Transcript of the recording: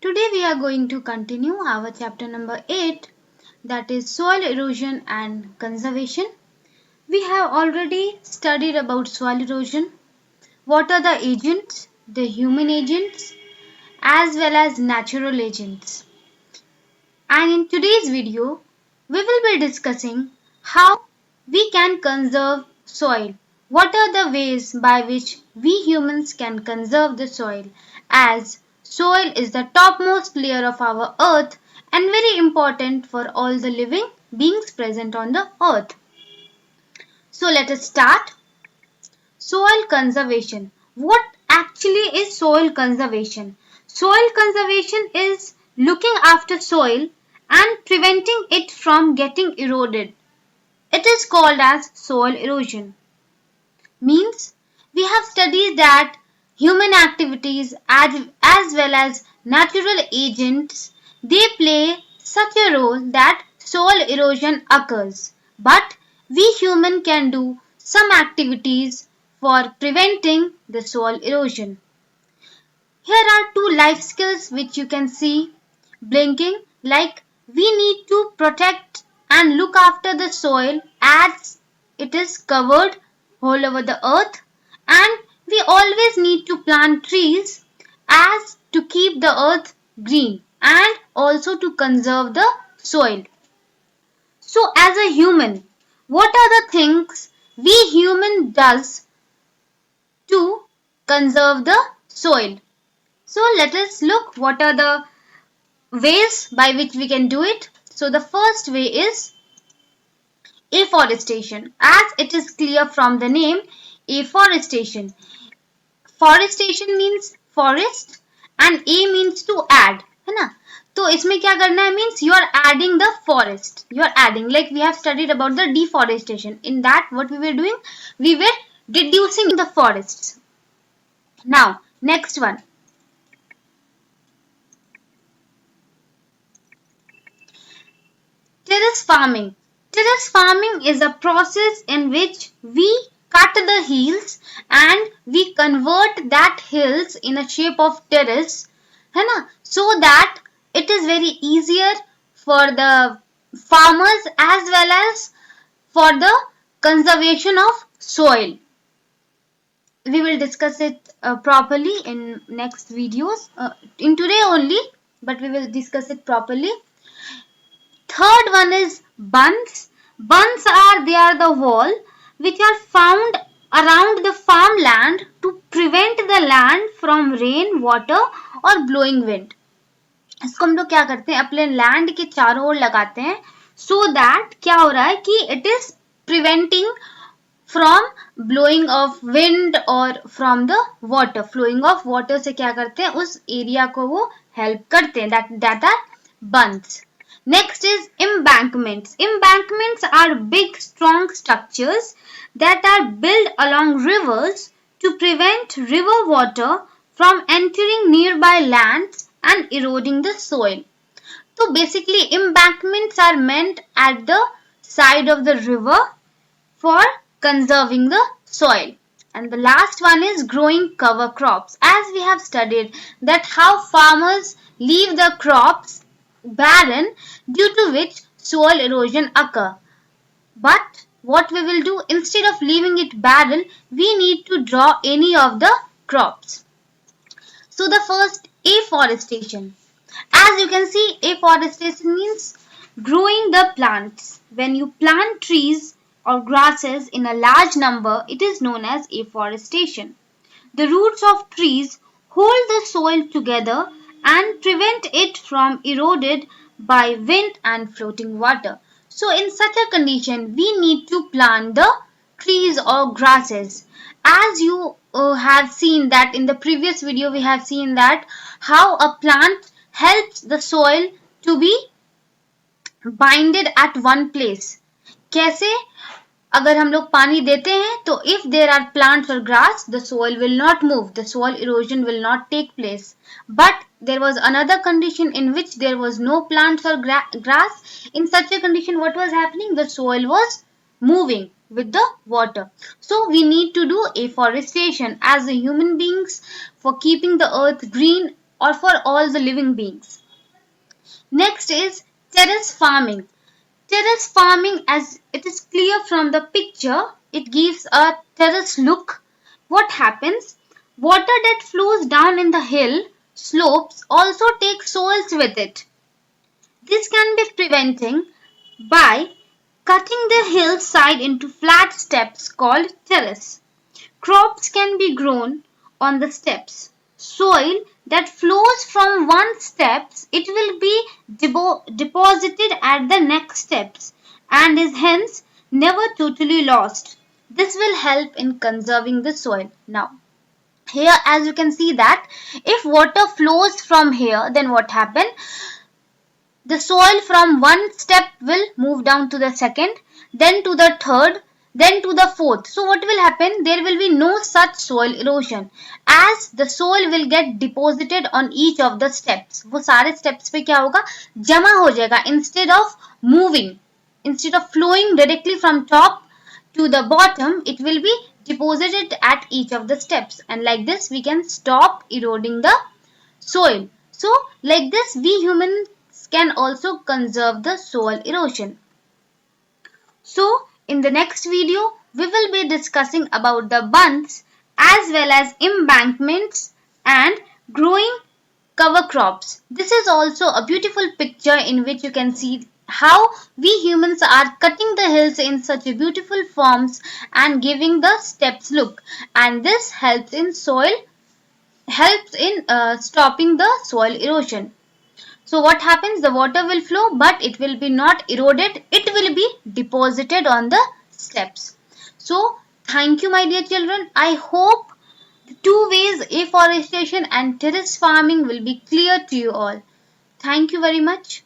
Today we are going to continue our chapter number 8, that is soil erosion and conservation. We have already studied about soil erosion, what are the agents, the human agents as well as natural agents. And in today's video, we will be discussing how we can conserve soil. What are the ways by which we humans can conserve the soil, as soil is the topmost layer of our earth and very important for all the living beings present on the earth. So let us start. Soil conservation. What actually is soil conservation? Soil conservation is looking after soil and preventing it from getting eroded. It is called as soil erosion. Means we have studied that human activities as well as natural agents, they play such a role that soil erosion occurs. But we human can do some activities for preventing the soil erosion. Here are two life skills which you can see blinking, like we need to protect and look after the soil as it is covered all over the earth, and we always need to plant trees as to keep the earth green and also to conserve the soil. So as a human, what are the things we human does to conserve the soil? So let us look what are the ways by which we can do it. So the first way is afforestation. As it is clear from the name, afforestation. Forestation means forest and A means to add, है ना? तो इसमें क्या करना है, means you are adding the forest. You are adding, like we have studied about the deforestation. In that what we were doing? We were reducing the forests. Now next one. Terrace farming. Terrace farming is a process in which we cut the hills and we convert that hills in a shape of terrace, है ना? So that it is very easier for the farmers as well as for the conservation of soil. We will discuss it properly in next videos, in today only, but we will discuss it properly. Third one is bunds. Bunds are the wall which are found around the farmland to prevent the land from rain, water or blowing wind. इसको हम लोग क्या करते हैं, अपने land के चारों ओर लगाते हैं, so that क्या हो रहा है कि it is preventing from blowing of wind or from the water. Flowing of water से क्या करते हैं, उस एरिया को वो help करते हैं. That are bunds. Next is embankments. Embankments are big strong structures that are built along rivers to prevent river water from entering nearby lands and eroding the soil. So basically embankments are meant at the side of the river for conserving the soil. And the last one is growing cover crops. As we have studied that how farmers leave the crops barren due to which soil erosion occur. But what we will do, instead of leaving it barren, we need to draw any of the crops. So the first, afforestation. As you can see, afforestation means growing the plants. When you plant trees or grasses in a large number, it is known as afforestation. The roots of trees hold the soil together and prevent it from eroded by wind and floating water. So in such a condition, we need to plant the trees or grasses. As you have seen that in the previous video, we have seen that how a plant helps the soil to be binded at one place. कैसे? अगर हम लोग पानी देते हैं तो if there are plants or grass, the soil will not move, the soil erosion will not take place. But there was another condition in which there was no plants or grass. In such a condition, what was happening? The soil was moving with the water. So we need to do afforestation as a human beings for keeping the earth green. or for all the living beings. Next is terrace farming. Terrace farming, as it is clear from the picture, it gives a terrace look. What happens? Water that flows down in the hill slopes also takes soils with it. This can be preventing by cutting the hillside into flat steps called terrace. Crops can be grown on the steps. Soil that flows from one steps, it will be deposited at the next steps and is hence never totally lost. This will help in conserving the soil. Now, here as you can see that if water flows from here, then what happen? The soil from one step will move down to the second, then to the third, then to the fourth. So what will happen? There will be no such soil erosion as the soil will get deposited on each of the steps. वो सारे steps पे क्या होगा? जमा हो जाएगा instead of moving, instead of flowing directly from top to the bottom, it will be deposited at each of the steps, and like this we can stop eroding the soil. So like this we humans can also conserve the soil erosion. So in the next video we will be discussing about the bunds as well as embankments and growing cover crops. This is also a beautiful picture in which you can see how we humans are cutting the hills in such a beautiful forms and giving the steps look, and this helps in stopping the soil erosion. So what happens? The water will flow, but it will be not eroded. It will be deposited on the steps. So thank you, my dear children. I hope the two ways afforestation and terrace farming will be clear to you all. Thank you very much.